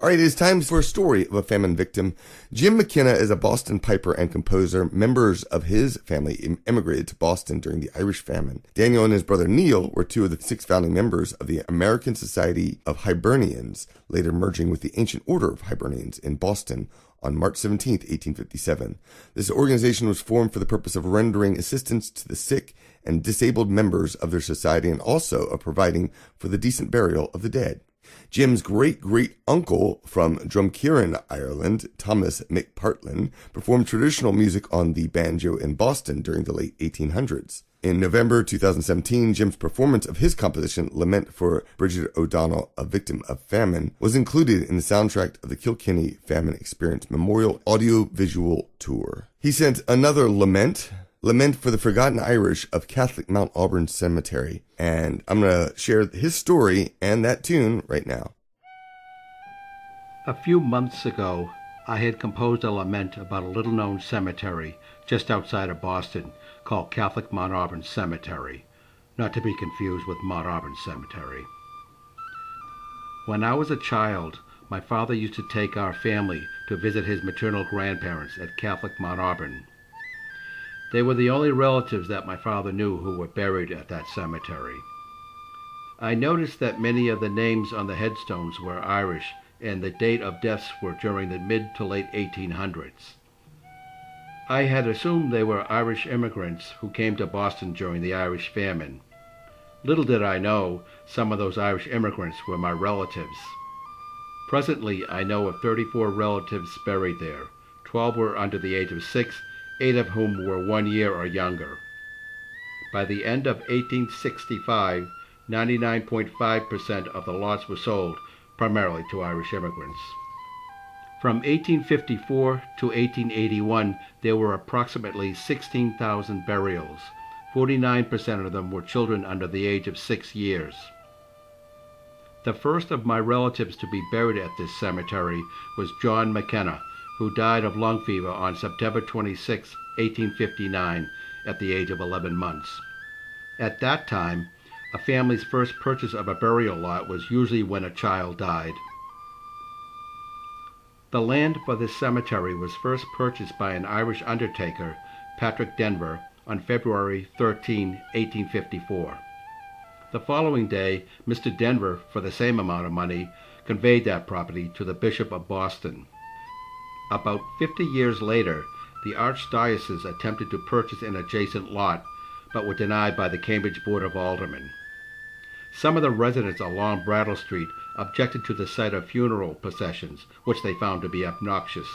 All right, it is time for a story of a famine victim. Jim McKenna is a Boston piper and composer. Members of his family immigrated to Boston during the Irish famine. Daniel and his brother Neil were two of the 6 founding members of the American Society of Hibernians, later merging with the Ancient Order of Hibernians in Boston on March 17, 1857. This organization was formed for the purpose of rendering assistance to the sick and disabled members of their society and also of providing for the decent burial of the dead. Jim's great-great-uncle from Drumkeeran, Ireland, Thomas McPartlin, performed traditional music on the banjo in Boston during the late 1800s. In November 2017, Jim's performance of his composition, Lament for Bridget O'Donnell, a Victim of Famine, was included in the soundtrack of the Kilkenny Famine Experience Memorial Audiovisual Tour. He sent another Lament for the Forgotten Irish of Catholic Mount Auburn Cemetery, and I'm going to share his story and that tune right now. A few months ago, I had composed a lament about a little-known cemetery just outside of Boston called Catholic Mount Auburn Cemetery, not to be confused with Mount Auburn Cemetery. When I was a child, my father used to take our family to visit his maternal grandparents at Catholic Mount Auburn. They were the only relatives that my father knew who were buried at that cemetery. I noticed that many of the names on the headstones were Irish, and the date of deaths were during the mid to late 1800s. I had assumed they were Irish immigrants who came to Boston during the Irish famine. Little did I know, some of those Irish immigrants were my relatives. Presently, I know of 34 relatives buried there. 12 were under the age of 6, 8 of whom were 1 year or younger. By the end of 1865, 99.5% of the lots were sold, primarily to Irish immigrants. From 1854 to 1881, there were approximately 16,000 burials. 49% of them were children under the age of 6 years. The first of my relatives to be buried at this cemetery was John McKenna, who died of lung fever on September 26, 1859, at the age of 11 months. At that time, a family's first purchase of a burial lot was usually when a child died. The land for this cemetery was first purchased by an Irish undertaker, Patrick Denver, on February 13, 1854. The following day, Mr. Denver, for the same amount of money, conveyed that property to the Bishop of Boston. About 50 years later, the Archdiocese attempted to purchase an adjacent lot, but were denied by the Cambridge Board of Aldermen. Some of the residents along Brattle Street objected to the sight of funeral processions, which they found to be obnoxious.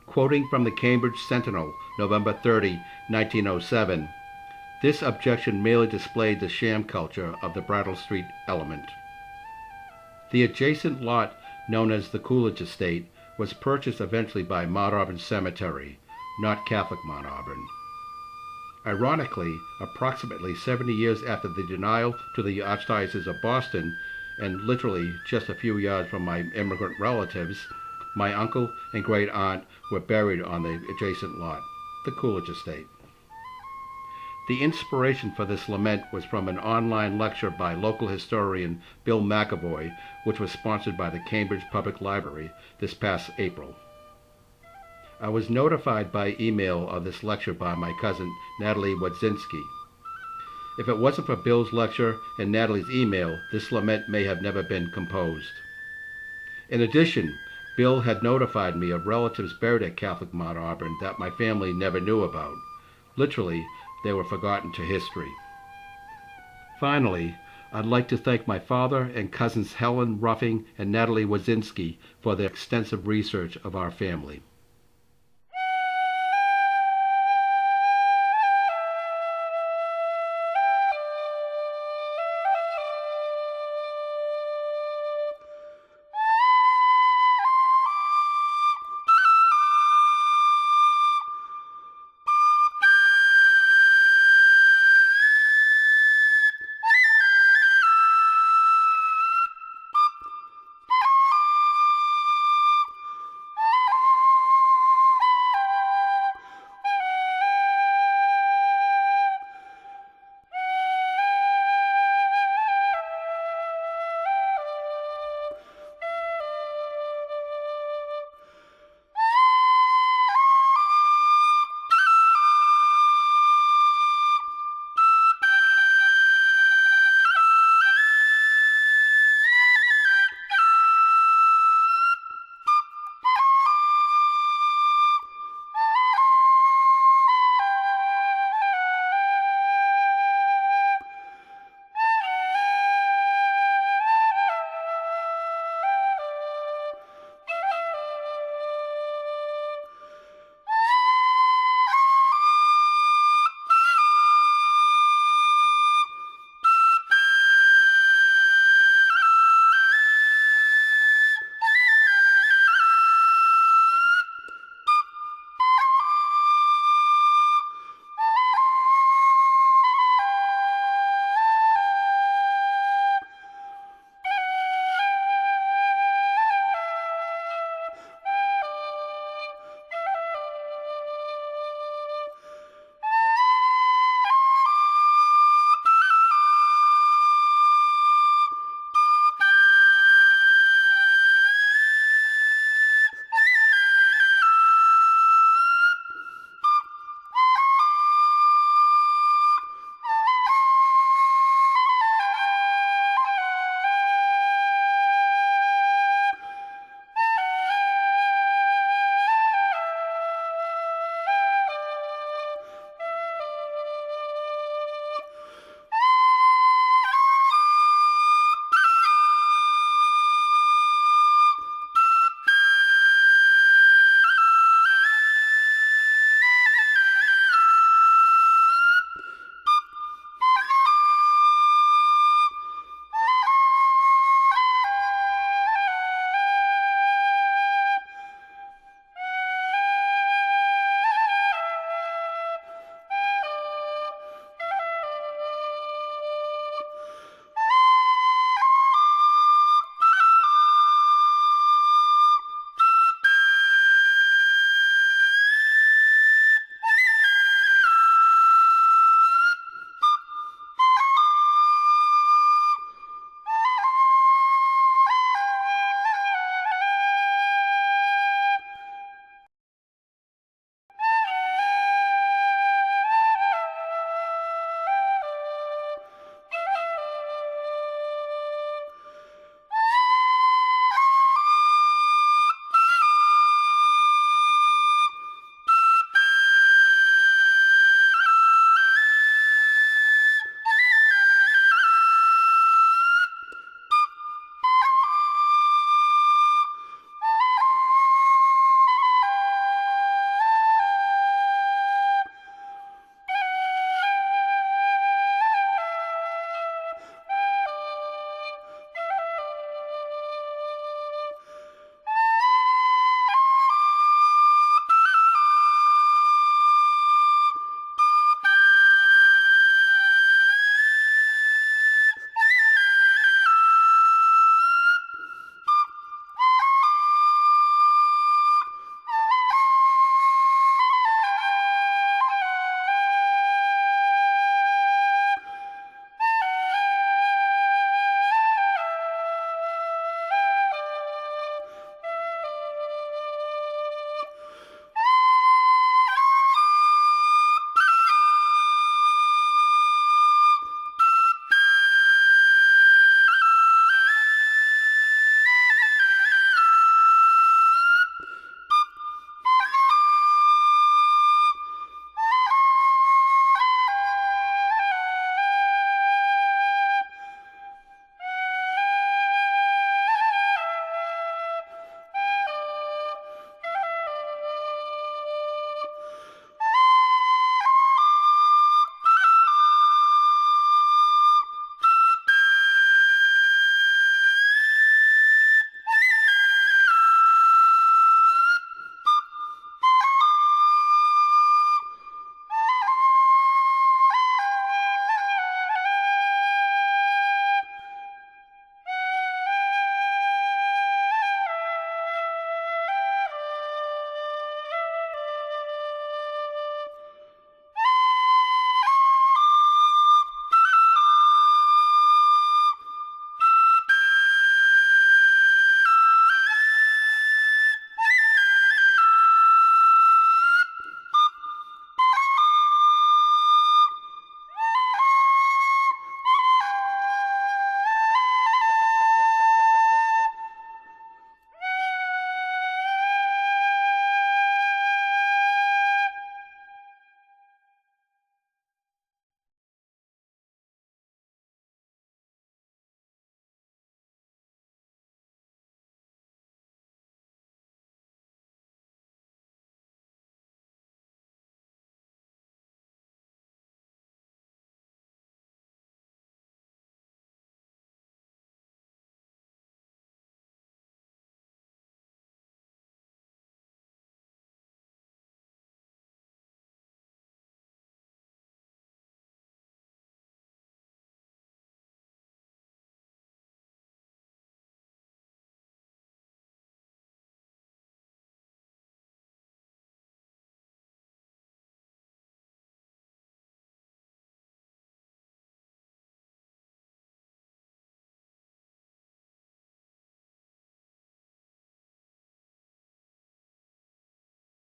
Quoting from the Cambridge Sentinel, November 30, 1907, this objection merely displayed the sham culture of the Brattle Street element. The adjacent lot, known as the Coolidge Estate, was purchased eventually by Mount Auburn Cemetery, not Catholic Mount Auburn. Ironically, approximately 70 years after the denial to the Archdiocese of Boston, and literally just a few yards from my immigrant relatives, my uncle and great-aunt were buried on the adjacent lot, the Coolidge Estate. The inspiration for this lament was from an online lecture by local historian Bill McEvoy, which was sponsored by the Cambridge Public Library this past April. I was notified by email of this lecture by my cousin Natalie Wadzinski. If it wasn't for Bill's lecture and Natalie's email, this lament may have never been composed. In addition, Bill had notified me of relatives buried at Catholic Mount Auburn that my family never knew about. Literally, they were forgotten to history. Finally, I'd like to thank my father and cousins Helen Ruffing and Natalie Wadzinski for their extensive research of our family.